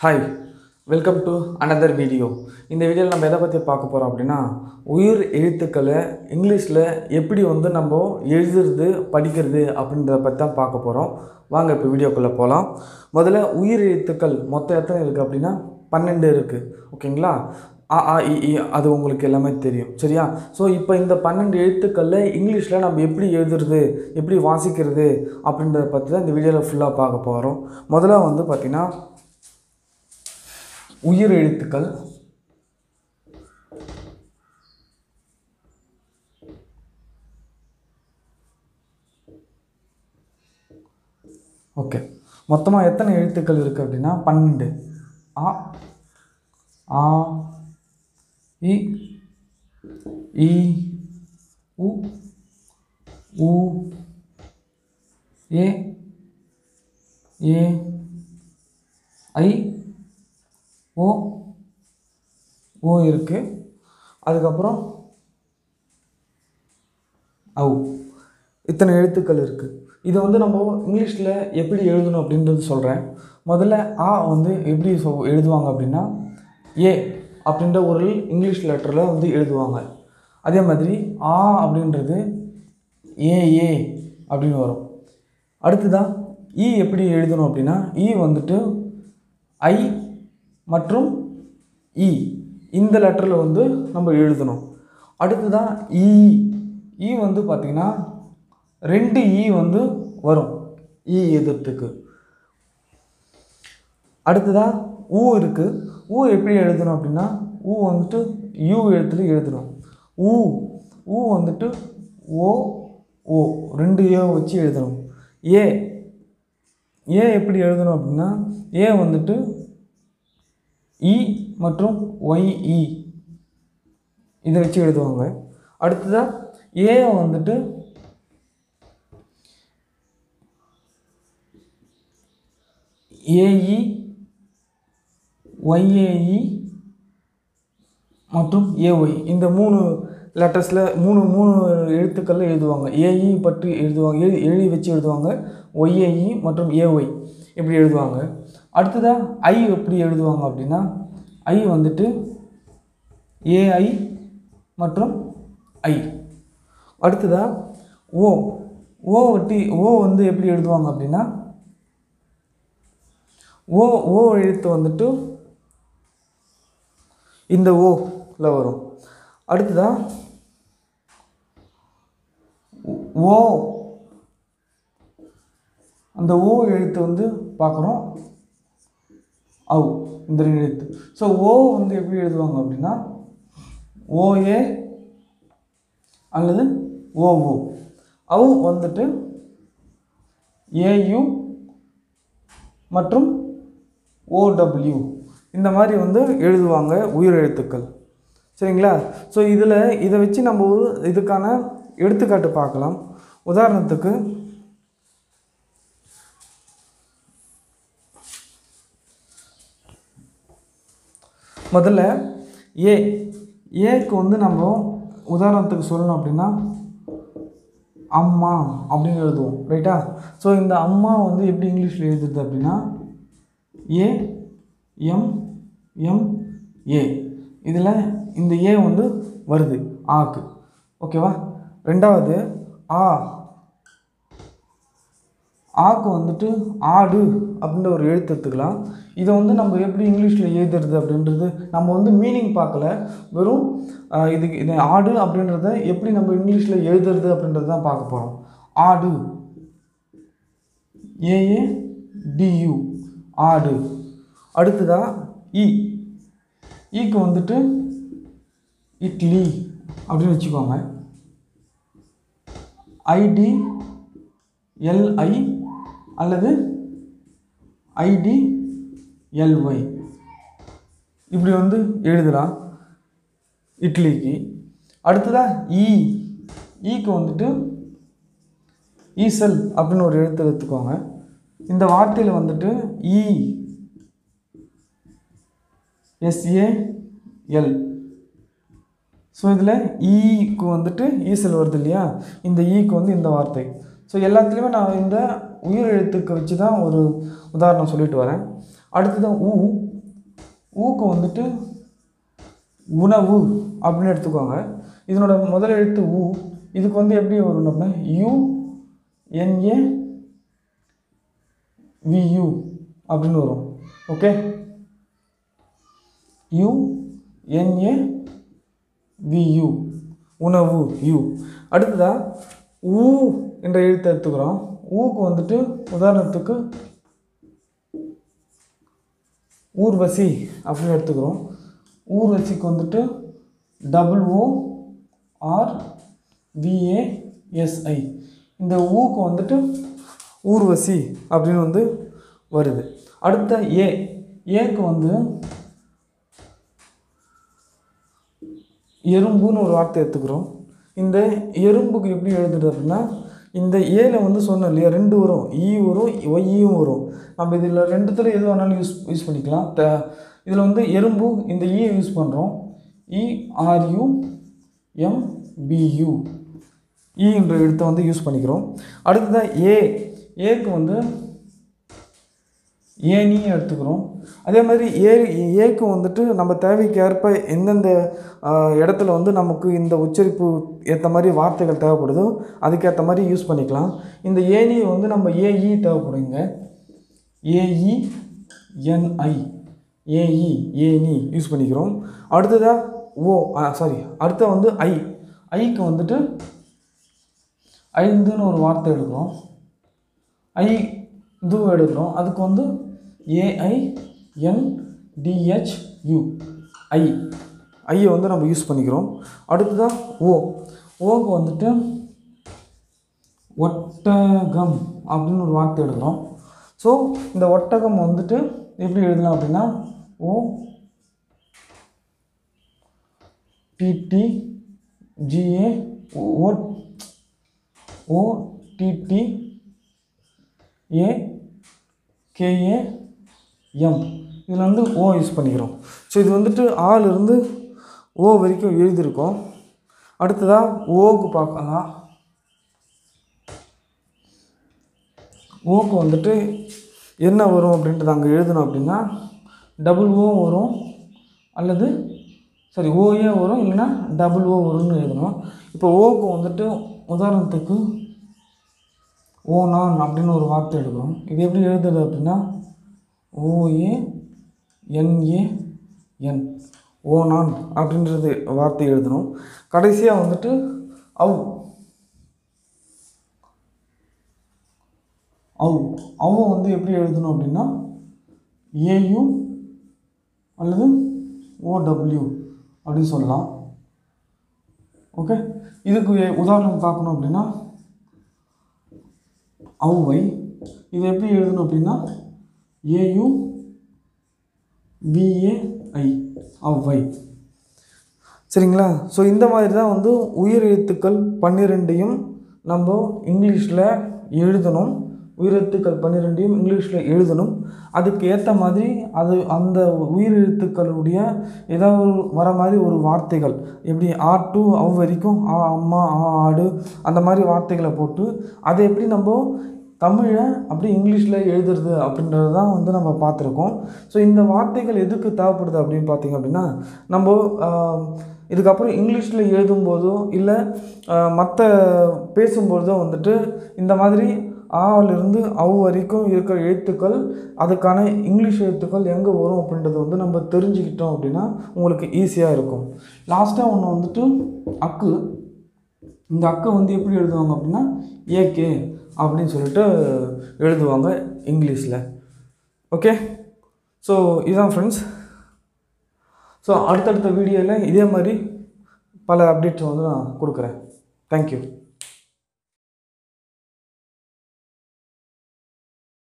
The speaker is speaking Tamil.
Hi, welcome to another video. இந்த வீடியோவில் நம்ம எதை பற்றி பார்க்க போகிறோம் அப்படின்னா உயிர் எழுத்துக்களை இங்கிலீஷில் எப்படி நம்ம எழுதுறது படிக்கிறது அப்படின்றத பற்றி தான் பார்க்க போகிறோம். வாங்க இப்போ வீடியோக்குள்ளே போகலாம். முதல்ல உயிர் எழுத்துக்கள் மொத்தம் எத்தனை இருக்குது அப்படின்னா 12 இருக்குது. ஓகேங்களா? அ ஆ இ ஈ அது உங்களுக்கு எல்லாமே தெரியும், சரியா? ஸோ இப்போ இந்த 12 எழுத்துக்களில் இங்கிலீஷில் நம்ம எப்படி எழுதுறது, எப்படி வாசிக்கிறது அப்படின்றத பற்றி தான் இந்த வீடியோவில் ஃபுல்லாக பார்க்க போகிறோம். முதல்ல பார்த்திங்கன்னா உயிர் எழுத்துக்கள் ஓகே, மொத்தமாக எத்தனை எழுத்துக்கள் இருக்குது அப்படின்னா 12. ஆ ஆ இ ஈ உ ஊ ஏ ஏ ஐ ஓ ஓ இருக்குது. அதுக்கப்புறம் ஔ. இத்தனை எழுத்துக்கள் இருக்குது. இதை நம்ம இங்கிலீஷில் எப்படி எழுதணும் அப்படின்றது சொல்கிறேன். முதல்ல ஆ எப்படி எழுதுவாங்க அப்படின்னா ஏ அப்படின்ற ஒரு இங்கிலீஷ் லெட்டரில் எழுதுவாங்க. அதே மாதிரி ஆ அப்படின்றது ஏ ஏ அப்படின்னு வரும். அடுத்ததான் ஈ எப்படி எழுதணும் அப்படின்னா ஈ ஐ மற்றும் இ இந்த லெட்டரில் நம்ம எழுதணும். அடுத்ததான் ஈ ஈ பார்த்திங்கன்னா 2 ஈ வரும் ஈ எழுதுறதுக்கு. அடுத்ததாக ஊ இருக்குது. ஊ எப்படி எழுதணும் அப்படின்னா ஊ யூ எழுத்துல எழுதணும். ஊ ஊ ஓ ஓ 2 ஏ வச்சு எழுதணும். ஏ ஏ எப்படி எழுதணும் அப்படின்னா ஏ இ மற்றும் ஒய் இ இதை வச்சு எழுதுவாங்க. அடுத்ததாக ஏ ஏஇ ஒய்ஏஇ மற்றும் ஏஒய் இந்த 3 லெட்டர்ஸில் மூணு எழுத்துக்களில் எழுதுவாங்க. ஏஇ பற்றி எழுதுவாங்க, எழுதி வச்சு எழுதுவாங்க. ஒய்ஏஇ மற்றும் ஏஒய் இப்படி எழுதுவாங்க. அடுத்ததாக ஐ எப்படி எழுதுவாங்க அப்படின்னா ஐ ஏஐ மற்றும் ஐ. அடுத்ததாக ஓ ஓ எப்படி எழுதுவாங்க அப்படின்னா ஓ ஓ எழுத்து இந்த ஓவில் வரும். அடுத்ததாக ஓ அந்த ஓ எழுத்து பார்க்குறோம். ஔ இந்த 2 எழுத்து. ஸோ ஓ எப்படி எழுதுவாங்க அப்படின்னா ஓஏ அல்லது ஓஓ. ஔ ஏயு மற்றும் ஓடபிள்யூ இந்த மாதிரி எழுதுவாங்க உயிர் எழுத்துக்கள், சரிங்களா? ஸோ இதை வச்சு நம்ம இதுக்கான எடுத்துக்காட்டு பார்க்கலாம். உதாரணத்துக்கு முதல்ல ஏக்கு நம்ம உதாரணத்துக்கு சொல்லணும் அப்படின்னா அம்மா அப்படின்னு எழுதுவோம், ரைட்டா? ஸோ இந்த அம்மா எப்படி இங்கிலீஷில் எழுதுறது அப்படின்னா ஏ எம் எம் ஏ. இதில் இந்த ஏ வருது ஆக்கு, ஓகேவா? ரெண்டாவது ஆக்கு ஆடு அப்படின்ற ஒரு எழுத்து எடுத்துக்கலாம். இதை நம்ம எப்படி இங்கிலீஷில் எழுதுறது அப்படின்றது நம்ம மீனிங் பார்க்கல, வெறும் இது ஆடு அப்படின்றத எப்படி நம்ம இங்கிலீஷில் எழுதுறது அப்படின்றது தான் பார்க்க போகிறோம். ஆடு ஏஏ டியூ ஆடு. அடுத்ததாக ஈக்கு இட்லி அப்படின்னு வச்சுக்கோங்க. ஐடி எல்ஐ அல்லது ஐடி எல்ஒய் இப்படி எழுதலாம் இட்லிக்கு. அடுத்ததாக ஈக்கு ஈசல் அப்படின்னு ஒரு எழுத்து எடுத்துக்கோங்க. இந்த வார்த்தையில் இ எஸ்ஏஎல். ஸோ இதில் ஈக்கு ஈசல் வருது இல்லையா? இந்த ஈக்கு இந்த வார்த்தை. ஸோ எல்லாத்துலேயுமே நான் இந்த உயிர் எழுத்துக்கு வச்சு தான் ஒரு உதாரணம் சொல்லிட்டு வரேன். அடுத்தது ஊக்கு வந்துட்டு உணவு அப்படின்னு எடுத்துக்கோங்க. இதனோட முதல் எழுத்து ஊ. இதுக்கு வந்து எப்படி வரும் நம்ம UNAVU அப்படின்னு வரும். ஓகே, UNAVU உணவு யூ. அடுத்ததாக ஊ என்ற எழுத்தை எடுத்துக்கிறோம். ஊக்கு வந்துட்டு உதாரணத்துக்கு ஊர்வசி அப்படின்னு எடுத்துக்கிறோம். ஊர்வசிக்கு வந்துட்டு OORVASI. இந்த ஊக்கு வந்துட்டு ஊர்வசி அப்படின்னு வந்து வருது. அடுத்த ஏக்கு வந்து எறும்புன்னு ஒரு வார்த்தை எடுத்துக்கிறோம். இந்த எறும்புக்கு எப்படி எழுதுறது அப்படின்னா, இந்த ஏல வந்து சொன்னோம் இல்லையா, 2 வரும், வரும், ஒய்யும் வரும். நம்ம இதில் 2த்துல எது வேணாலும் யூஸ் பண்ணிக்கலாம். இதில் வந்து எறும்பு இந்த யூஸ் பண்ணுறோம். ERUMBU என்ற எழுத்தை வந்து யூஸ் பண்ணிக்கிறோம். அடுத்ததான் ஏக்கு வந்து ஏனி எடுத்துக்கிறோம். அதே மாதிரி ஏக்கு வந்துட்டு நம்ம தேவைக்கு ஏற்ப எந்தெந்த இடத்துல வந்து நமக்கு இந்த உச்சரிப்பு ஏற்ற மாதிரி வார்த்தைகள் தேவைப்படுதோ அதுக்கேற்ற மாதிரி யூஸ் பண்ணிக்கலாம். இந்த ஏனி வந்து நம்ம ஏஇ தேவைப்படுங்க. ஏனி யூஸ் பண்ணிக்கிறோம். அடுத்ததாக அடுத்த வந்து ஐக்கு வந்துட்டு ஐந்துன்னு ஒரு வார்த்தை எடுக்கிறோம். இது எடுக்கிறோம். அதுக்கு வந்து AINDHU ஐயை வந்து நம்ம யூஸ் பண்ணிக்கிறோம். அடுத்ததான் ஓக்கு வந்துட்டு ஒட்டகம் அப்படின்னு ஒரு வார்த்தை எடுக்கிறோம். ஸோ இந்த ஒட்டகம் வந்துட்டு எப்படி எழுதலாம் அப்படின்னா OTTGAOTTAKAM இதில் வந்து ஓ யூஸ் பண்ணிக்கிறோம். ஸோ இது வந்துட்டு ஆலிருந்து ஓ வரைக்கும் எழுதியிருக்கோம். அடுத்ததாக ஓக்கு பார்க்கலாம். ஓக்கு வந்துட்டு என்ன வரும் அப்படின்ட்டு அங்கே எழுதணும் அப்படின்னா ஓ வரும், அல்லது ஓஏ வரும், இல்லைன்னா ஓ வரும்னு எழுதணும். இப்போ ஓக்கு வந்துட்டு உதாரணத்துக்கு ஓநான் அப்படின்னு ஒரு வார்த்தை எடுக்கிறோம். இது எப்படி எழுதுறது அப்படின்னா OANAN ஓநான் அப்படின்றது வார்த்தை எழுதணும். கடைசியாக வந்துட்டு அவு வந்து எப்படி எழுதணும் அப்படின்னா AU அல்லது OW அப்படின்னு சொல்லலாம். ஓகே, இதுக்கு உதாரணம் பார்க்கணும் அப்படின்னா அவ்வை. இது எப்படி எழுதணும் அப்படின்னா AUVAI அவ்வை. சரிங்களா? ஸோ இந்த மாதிரி தான் வந்து உயிர் எழுத்துக்கள் 12ஐயும் நம்ம இங்கிலீஷில் எழுதணும். உயிரெழுத்துக்கள் 12ஐயும் இங்கிலீஷில் எழுதணும். அதுக்கு ஏற்ற மாதிரி அந்த உயிர் எழுத்துக்களுடைய ஏதாவது வர மாதிரி ஒரு வார்த்தைகள், எப்படி R to அவ் வரைக்கும் அம்மா ஆடு அந்த மாதிரி வார்த்தைகளை போட்டு அதை எப்படி நம்ம தமிழை அப்படி இங்கிலீஷில் எழுதுறது அப்படின்றது தான் வந்து நம்ம பார்த்துருக்கோம். ஸோ இந்த வார்த்தைகள் எதுக்கு தேவைப்படுது அப்படின்னு பார்த்திங்க அப்படின்னா, நம்ம இதுக்கப்புறம் இங்கிலீஷில் எழுதும்போதோ இல்லை மற்ற பேசும்போதோ வந்துட்டு இந்த மாதிரி ஆவிலிருந்து அவ் வரைக்கும் இருக்கிற எழுத்துக்கள் அதுக்கான இங்கிலீஷ் எழுத்துக்கள் எங்கே வரும் அப்படின்றது வந்து நம்ம தெரிஞ்சுக்கிட்டோம் அப்படின்னா உங்களுக்கு ஈஸியாக இருக்கும். லாஸ்ட்டாக ஒன்று வந்துட்டு அக்கு. இந்த அக்கை வந்து எப்படி எழுதுவாங்க அப்படின்னா ஏகே அப்படின்னு சொல்லிட்டு எழுதுவாங்க இங்கிலீஷில். ஓகே, ஸோ இதுதான் ஃப்ரெண்ட்ஸ். ஸோ அடுத்தடுத்த வீடியோவில் இதே மாதிரி பல அப்டேட்ஸ் வந்து நான் கொடுக்குறேன். தேங்க்யூ.